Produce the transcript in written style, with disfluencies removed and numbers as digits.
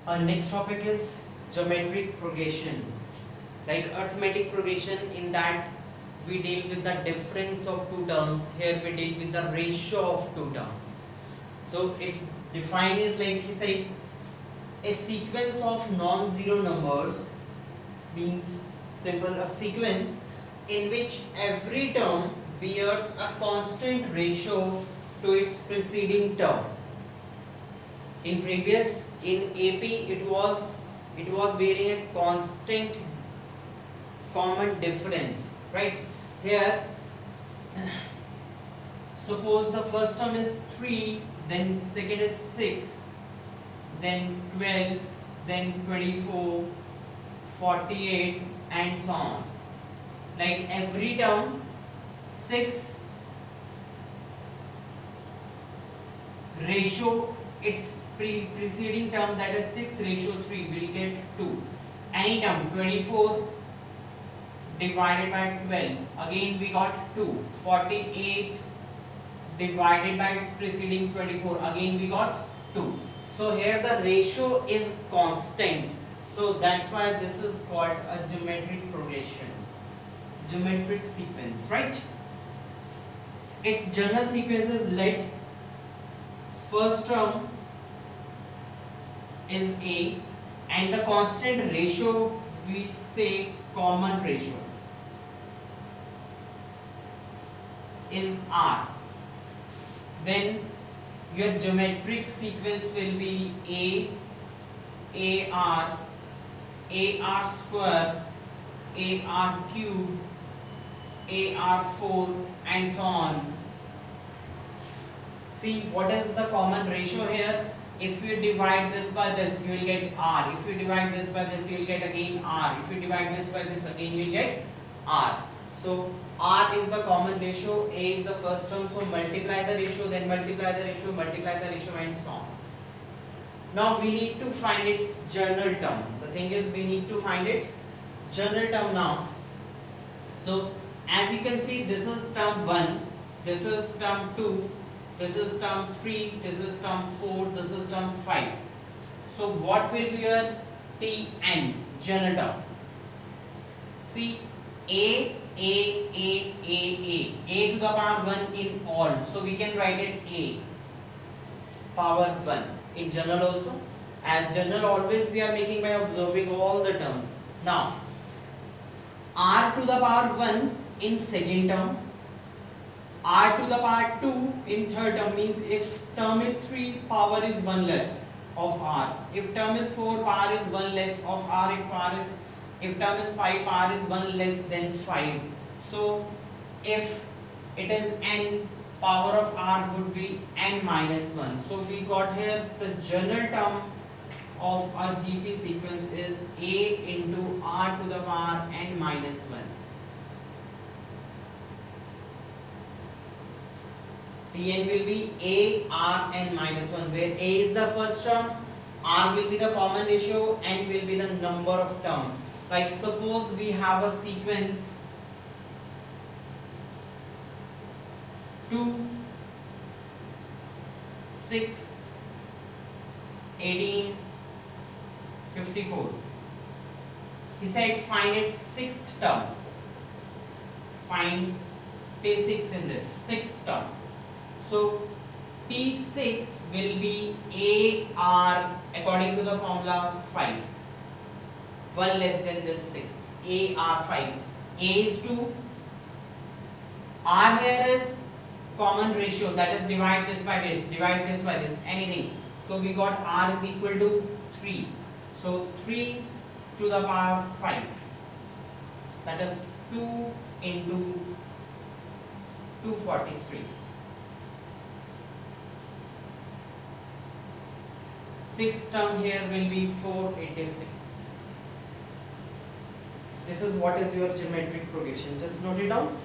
Our next topic is geometric progression, like arithmetic progression. In that we deal with the difference of two terms. Here we deal with the ratio of two terms. So it's defined as, like he said, a sequence of non-zero numbers means simple, a sequence in which every term bears a constant ratio to its preceding term. In AP it was bearing a constant common difference, right? Here suppose the first term is 3, then second is 6, then 12, then 24, 48 and so on. Like every term 6 ratio its preceding term, that is 6 ratio 3, will get 2. Any term 24 divided by 12, again we got 2. 48 divided by its preceding 24, again we got 2. So here the ratio is constant, so that's why this is called a geometric progression, geometric sequence, right? Its general sequence is, let first term is A and the constant ratio we say common ratio is R. Then your geometric sequence will be AR square, AR cube, AR4 and so on. See what is the common ratio here? If you divide this by this, you will get R. If you divide this by this, you will get again R. If you divide this by this, again you will get R. So R is the common ratio, A is the first term, so multiply the ratio, then multiply the ratio, and so on. Now we need to find its general term. The thing is, we need to find its general term now. So as you can see, this is term 1, this is term 2, this is term 3, this is term 4, this is term 5. So what will be your Tn, general term? See, A to the power 1 in all. So we can write it A power 1 in general also. As general, always we are making by observing all the terms. Now R to the power 1 in second term, R to the power 2 in third term, means if term is 3, power is 1 less of R. If term is 4, power is 1 less of R. If term is 5, power is 1 less than 5. So if it is n, power of R would be n minus 1. So we got here the general term of our GP sequence is A into R to the power n minus 1. Tn will be A R n minus 1, where A is the first term, R will be the common ratio, n will be the number of term. Like suppose we have a sequence 2, 6, 18, 54. He said find its sixth term. Find T6 in this sixth term. So T6 will be AR according to the formula 5. 1 less than this 6. AR 5. A is 2. R here is common ratio, that is divide this by this, anything. So we got R is equal to 3. So 3 to the power 5. That is 2 into 243. Sixth term here will be 486. This is what is your geometric progression. Just note it down.